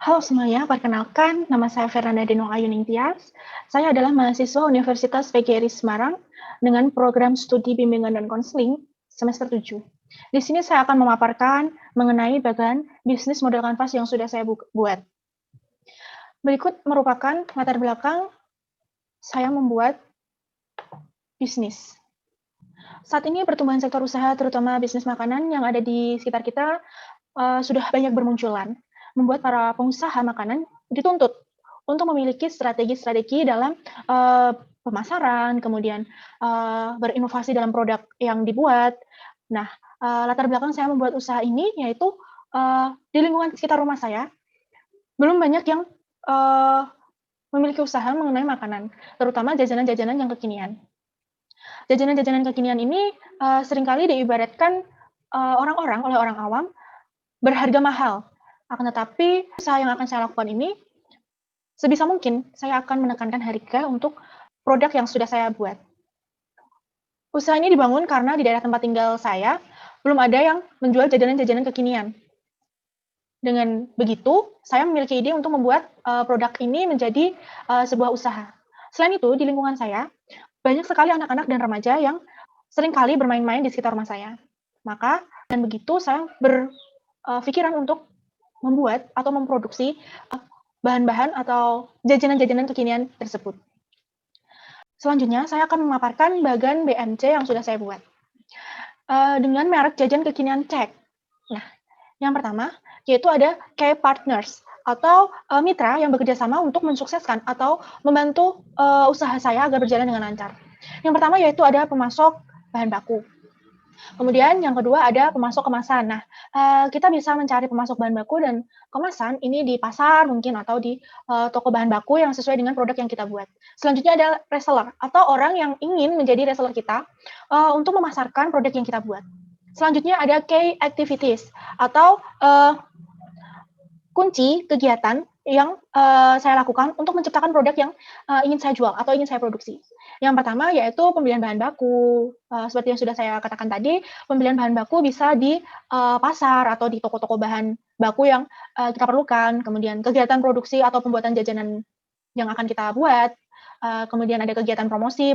Halo semuanya, perkenalkan nama saya Fernanda Denong Ayuning Tias. Saya adalah mahasiswa Universitas PGRI Semarang dengan program studi bimbingan dan konseling semester 7. Di sini saya akan memaparkan mengenai bagian bisnis model kanvas yang sudah saya buat. Berikut merupakan latar belakang saya membuat bisnis. Saat ini pertumbuhan sektor usaha, terutama bisnis makanan yang ada di sekitar kita, sudah banyak bermunculan, membuat para pengusaha makanan dituntut untuk memiliki strategi-strategi dalam pemasaran, kemudian berinovasi dalam produk yang dibuat. Nah, latar belakang saya membuat usaha ini yaitu di lingkungan sekitar rumah saya belum banyak yang memiliki usaha mengenai makanan, terutama jajanan-jajanan yang kekinian. Jajanan-jajanan kekinian ini seringkali diibaratkan orang-orang oleh orang awam berharga mahal. Akan tetapi, usaha yang akan saya lakukan ini, sebisa mungkin saya akan menekankan harga untuk produk yang sudah saya buat. Usaha ini dibangun karena di daerah tempat tinggal saya, belum ada yang menjual jajanan-jajanan kekinian. Dengan begitu, saya memiliki ide untuk membuat produk ini menjadi sebuah usaha. Selain itu, di lingkungan saya, banyak sekali anak-anak dan remaja yang seringkali bermain-main di sekitar rumah saya. Maka, dan begitu saya berpikiran untuk membuat atau memproduksi bahan-bahan atau jajanan-jajanan kekinian tersebut. Selanjutnya, saya akan memaparkan bagan BMC yang sudah saya buat. Dengan merek jajan kekinian Cek. Nah, yang pertama, yaitu ada K-Partners, atau mitra yang bekerja sama untuk mensukseskan atau membantu usaha saya agar berjalan dengan lancar. Yang pertama yaitu ada pemasok bahan baku. Kemudian yang kedua ada pemasok kemasan. Nah, kita bisa mencari pemasok bahan baku dan kemasan ini di pasar mungkin atau di toko bahan baku yang sesuai dengan produk yang kita buat. Selanjutnya ada reseller atau orang yang ingin menjadi reseller kita untuk memasarkan produk yang kita buat. Selanjutnya ada key activities atau kunci kegiatan yang saya lakukan untuk menciptakan produk yang ingin saya jual atau ingin saya produksi. Yang pertama yaitu pembelian bahan baku. Seperti yang sudah saya katakan tadi, pembelian bahan baku bisa di pasar atau di toko-toko bahan baku yang kita perlukan. Kemudian kegiatan produksi atau pembuatan jajanan yang akan kita buat. Kemudian ada kegiatan promosi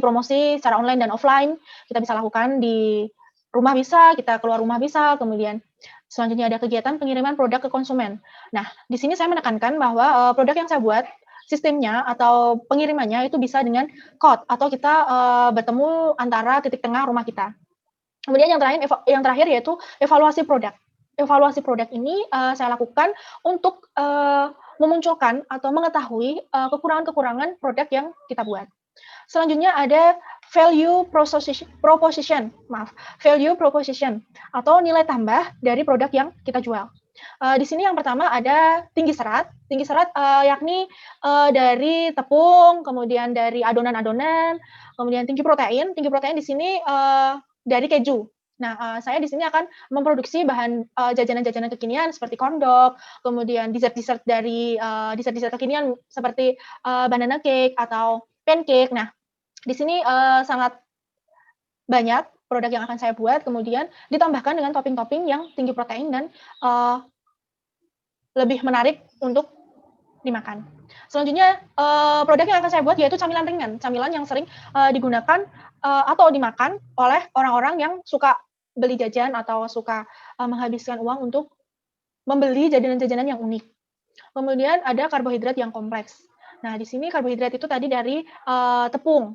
secara online dan offline. Kita bisa lakukan di rumah bisa, kita keluar rumah bisa, kemudian selanjutnya ada kegiatan pengiriman produk ke konsumen. Nah, di sini saya menekankan bahwa produk yang saya buat, sistemnya atau pengirimannya itu bisa dengan code atau kita bertemu antara titik tengah rumah kita. Kemudian yang terakhir yaitu evaluasi produk. Evaluasi produk ini saya lakukan untuk memunculkan atau mengetahui kekurangan-kekurangan produk yang kita buat. Selanjutnya ada value proposition atau nilai tambah dari produk yang kita jual. Di sini yang pertama ada tinggi serat yakni dari tepung, kemudian dari adonan-adonan, kemudian tinggi protein di sini dari keju. Nah, saya di sini akan memproduksi bahan jajanan-jajanan kekinian seperti corn dog, kemudian dessert-dessert dari dessert-dessert kekinian seperti banana cake atau pancake. Nah, di sini sangat banyak produk yang akan saya buat, kemudian ditambahkan dengan topping-topping yang tinggi protein dan lebih menarik untuk dimakan. Selanjutnya, produk yang akan saya buat yaitu camilan ringan, camilan yang sering digunakan atau dimakan oleh orang-orang yang suka beli jajan atau suka menghabiskan uang untuk membeli jajanan-jajanan yang unik. Kemudian ada karbohidrat yang kompleks. Nah, di sini karbohidrat itu tadi dari tepung.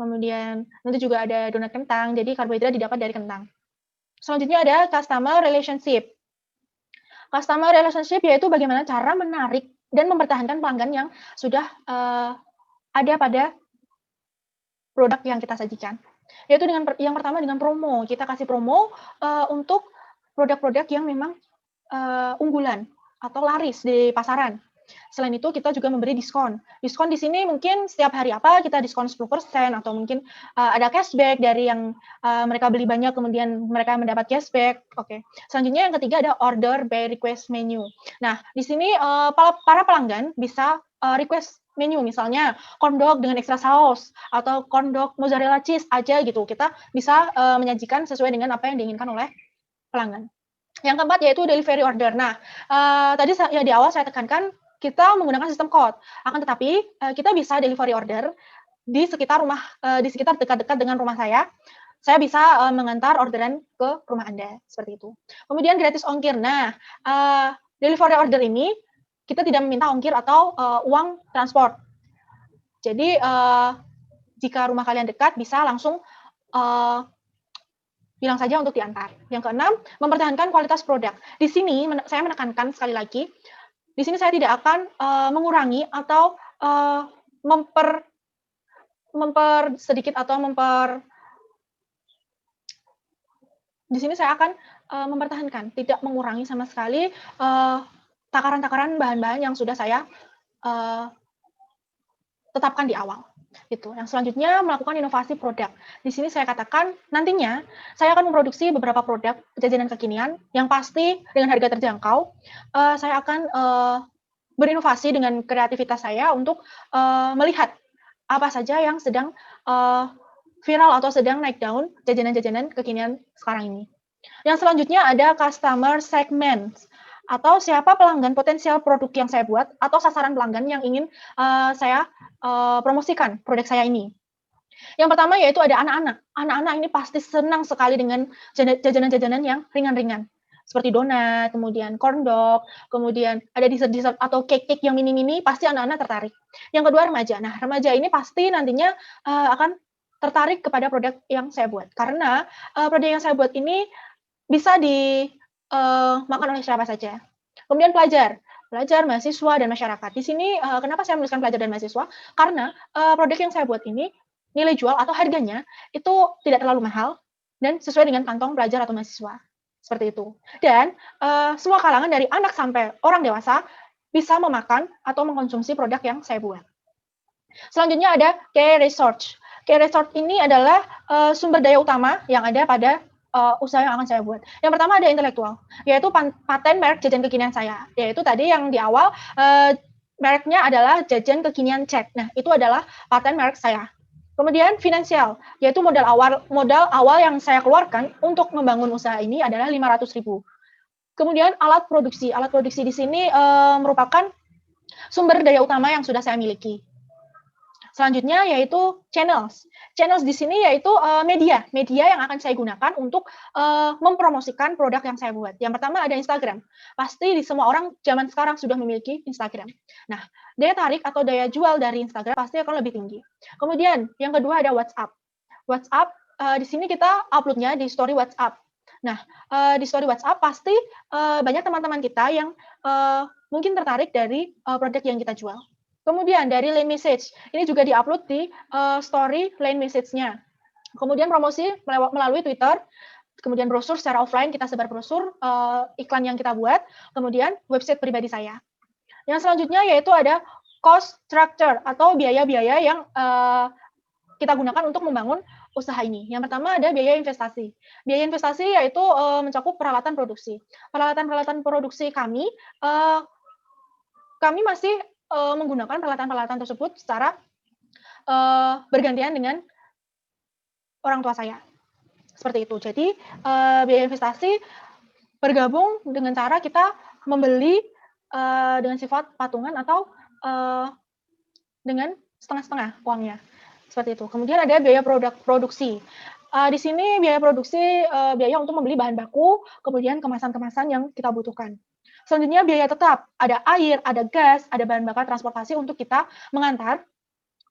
Kemudian nanti juga ada donat kentang, jadi karbohidrat didapat dari kentang. Selanjutnya ada customer relationship. Customer relationship yaitu bagaimana cara menarik dan mempertahankan pelanggan yang sudah ada pada produk yang kita sajikan. Yaitu yang pertama dengan promo. Kita kasih promo untuk produk-produk yang memang unggulan atau laris di pasaran. Selain itu kita juga memberi diskon. Diskon di sini mungkin setiap hari apa kita diskon 10% atau mungkin ada cashback dari yang mereka beli banyak kemudian mereka mendapat cashback. Oke. Selanjutnya yang ketiga ada order by request menu. Nah, di sini para pelanggan bisa request menu misalnya corn dog dengan ekstra saus atau corn dog mozzarella cheese aja gitu. Kita bisa menyajikan sesuai dengan apa yang diinginkan oleh pelanggan. Yang keempat yaitu delivery order. Nah, tadi di awal saya tekankan kita menggunakan sistem code. Akan tetapi kita bisa delivery order di sekitar rumah, di sekitar dekat-dekat dengan rumah saya. Saya bisa mengantar orderan ke rumah Anda, seperti itu. Kemudian gratis ongkir. Nah, delivery order ini kita tidak meminta ongkir atau uang transport. Jadi jika rumah kalian dekat, bisa langsung bilang saja untuk diantar. Yang keenam, mempertahankan kualitas produk. Di sini saya menekankan sekali lagi, di sini saya tidak akan mengurangi atau sedikit atau di sini saya akan mempertahankan, tidak mengurangi sama sekali takaran-takaran bahan-bahan yang sudah saya tetapkan di awal. Itu. Yang selanjutnya melakukan inovasi produk. Di sini saya katakan nantinya saya akan memproduksi beberapa produk jajanan kekinian yang pasti dengan harga terjangkau. Saya akan berinovasi dengan kreativitas saya untuk melihat apa saja yang sedang viral atau sedang naik daun jajanan-jajanan kekinian sekarang ini. Yang selanjutnya ada customer segment atau siapa pelanggan potensial produk yang saya buat atau sasaran pelanggan yang ingin saya promosikan produk saya ini. Yang pertama yaitu ada anak-anak. Anak-anak ini pasti senang sekali dengan jajanan-jajanan yang ringan-ringan. Seperti donat, kemudian corn dog, kemudian ada dessert-dessert atau cake-cake yang mini-mini, pasti anak-anak tertarik. Yang kedua remaja. Nah, remaja ini pasti nantinya akan tertarik kepada produk yang saya buat. Karena produk yang saya buat ini bisa dimakan oleh siapa saja. Kemudian pelajar, mahasiswa, dan masyarakat. Di sini kenapa saya menuliskan pelajar dan mahasiswa? Karena produk yang saya buat ini nilai jual atau harganya itu tidak terlalu mahal dan sesuai dengan kantong pelajar atau mahasiswa. Seperti itu. Dan semua kalangan dari anak sampai orang dewasa bisa memakan atau mengkonsumsi produk yang saya buat. Selanjutnya ada key research. Key research ini adalah sumber daya utama yang ada pada usaha yang akan saya buat. Yang pertama ada intelektual, yaitu paten merek jajan kekinian saya. Yaitu tadi yang di awal mereknya adalah jajan kekinian cek. Nah, itu adalah paten merek saya. Kemudian finansial, yaitu modal awal yang saya keluarkan untuk membangun usaha ini adalah 500.000. Kemudian alat produksi. Alat produksi di sini merupakan sumber daya utama yang sudah saya miliki. Selanjutnya yaitu channels. Channels di sini yaitu media yang akan saya gunakan untuk mempromosikan produk yang saya buat. Yang pertama ada Instagram. Pasti di semua orang zaman sekarang sudah memiliki Instagram. Nah, daya tarik atau daya jual dari Instagram pasti akan lebih tinggi. Kemudian yang kedua ada WhatsApp. WhatsApp di sini kita uploadnya di story WhatsApp. Nah, di story WhatsApp pasti banyak teman-teman kita yang mungkin tertarik dari produk yang kita jual. Kemudian dari line message, ini juga diupload di story line message-nya. Kemudian promosi melalui Twitter, kemudian brosur secara offline, kita sebar brosur, iklan yang kita buat, kemudian website pribadi saya. Yang selanjutnya yaitu ada cost structure atau biaya-biaya yang kita gunakan untuk membangun usaha ini. Yang pertama ada biaya investasi. Biaya investasi yaitu mencakup peralatan produksi. Peralatan produksi kami masih menggunakan peralatan-peralatan tersebut secara bergantian dengan orang tua saya. Seperti itu. Jadi biaya investasi bergabung dengan cara kita membeli dengan sifat patungan atau dengan setengah-setengah uangnya. Seperti itu. Kemudian ada biaya produksi. Di sini biaya produksi biaya untuk membeli bahan baku, kemudian kemasan-kemasan yang kita butuhkan. Selanjutnya biaya tetap, ada air, ada gas, ada bahan bakar transportasi untuk kita mengantar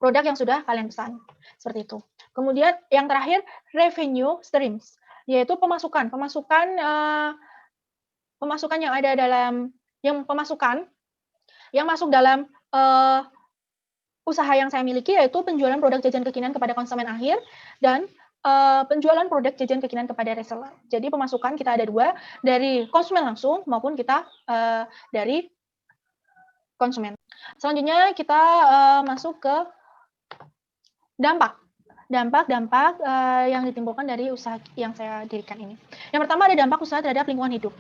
produk yang sudah kalian pesan. Seperti itu. Kemudian yang terakhir revenue streams, yaitu pemasukan yang ada dalam pemasukan yang masuk dalam usaha yang saya miliki, yaitu penjualan produk jajan kekinian kepada konsumen akhir dan penjualan produk jajan kekinian kepada reseller. Jadi pemasukan kita ada dua, dari konsumen langsung maupun kita dari konsumen. Selanjutnya kita masuk ke dampak yang ditimbulkan dari usaha yang saya dirikan ini. Yang pertama ada dampak usaha terhadap lingkungan hidup.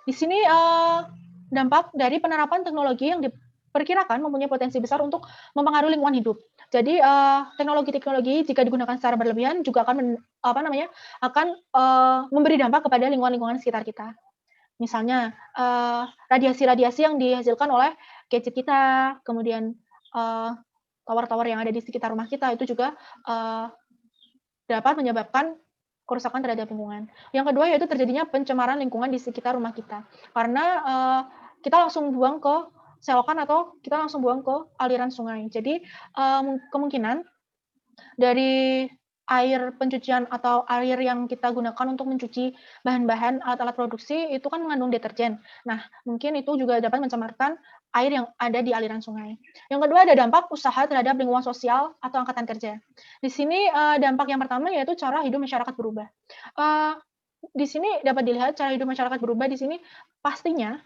Di sini dampak dari penerapan teknologi yang diperkirakan mempunyai potensi besar untuk mempengaruhi lingkungan hidup. Jadi teknologi-teknologi jika digunakan secara berlebihan juga akan memberi dampak kepada lingkungan-lingkungan sekitar kita. Misalnya radiasi-radiasi yang dihasilkan oleh gadget kita, kemudian tower-tower yang ada di sekitar rumah kita itu juga dapat menyebabkan kerusakan terhadap lingkungan. Yang kedua yaitu terjadinya pencemaran lingkungan di sekitar rumah kita. Karena kita langsung buang ke selokan atau kita langsung buang ke aliran sungai. Jadi kemungkinan dari air pencucian atau air yang kita gunakan untuk mencuci bahan-bahan alat-alat produksi itu kan mengandung deterjen. Nah, mungkin itu juga dapat mencemarkan air yang ada di aliran sungai. Yang kedua ada dampak usaha terhadap lingkungan sosial atau angkatan kerja. Di sini dampak yang pertama yaitu cara hidup masyarakat berubah. Di sini dapat dilihat cara hidup masyarakat berubah di sini pastinya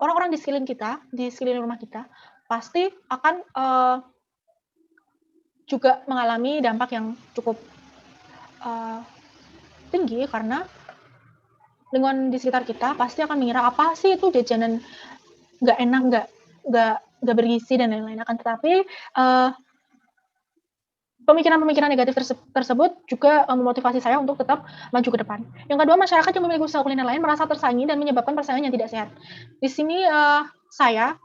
orang-orang di sekeliling kita, di sekeliling rumah kita, pasti akan juga mengalami dampak yang cukup tinggi karena lingkungan di sekitar kita pasti akan mengira apa sih itu jajanan nggak enak, nggak bergizi dan lain-lain. Akan tetapi pemikiran-pemikiran negatif tersebut juga memotivasi saya untuk tetap maju ke depan. Yang kedua, masyarakat yang memiliki usaha kuliner lain merasa tersaingi dan menyebabkan persaingan yang tidak sehat. Di sini saya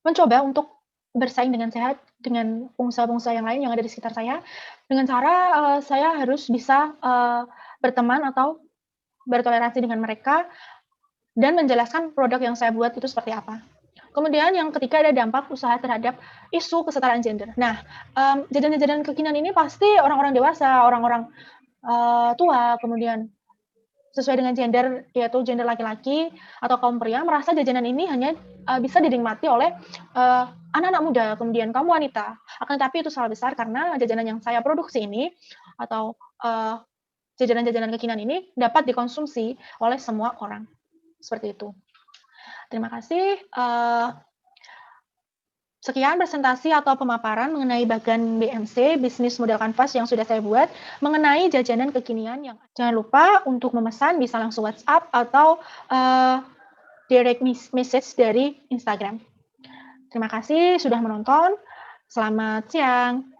mencoba untuk bersaing dengan sehat dengan pengusaha-pengusaha yang lain yang ada di sekitar saya, dengan cara saya harus bisa berteman atau bertoleransi dengan mereka dan menjelaskan produk yang saya buat itu seperti apa. Kemudian yang ketiga ada dampak usaha terhadap isu kesetaraan gender. Nah, jajanan-jajanan kekinian ini pasti orang-orang dewasa, orang-orang tua, kemudian sesuai dengan gender, yaitu gender laki-laki atau kaum pria, merasa jajanan ini hanya bisa dinikmati oleh anak-anak muda, kemudian kaum wanita. Akan tetapi itu salah besar karena jajanan yang saya produksi ini atau jajanan-jajanan kekinian ini dapat dikonsumsi oleh semua orang. Seperti itu. Terima kasih. Sekian presentasi atau pemaparan mengenai bagan BMC, bisnis model kanvas yang sudah saya buat, mengenai jajanan kekinian yang jangan lupa untuk memesan bisa langsung WhatsApp atau direct message dari Instagram. Terima kasih sudah menonton. Selamat siang.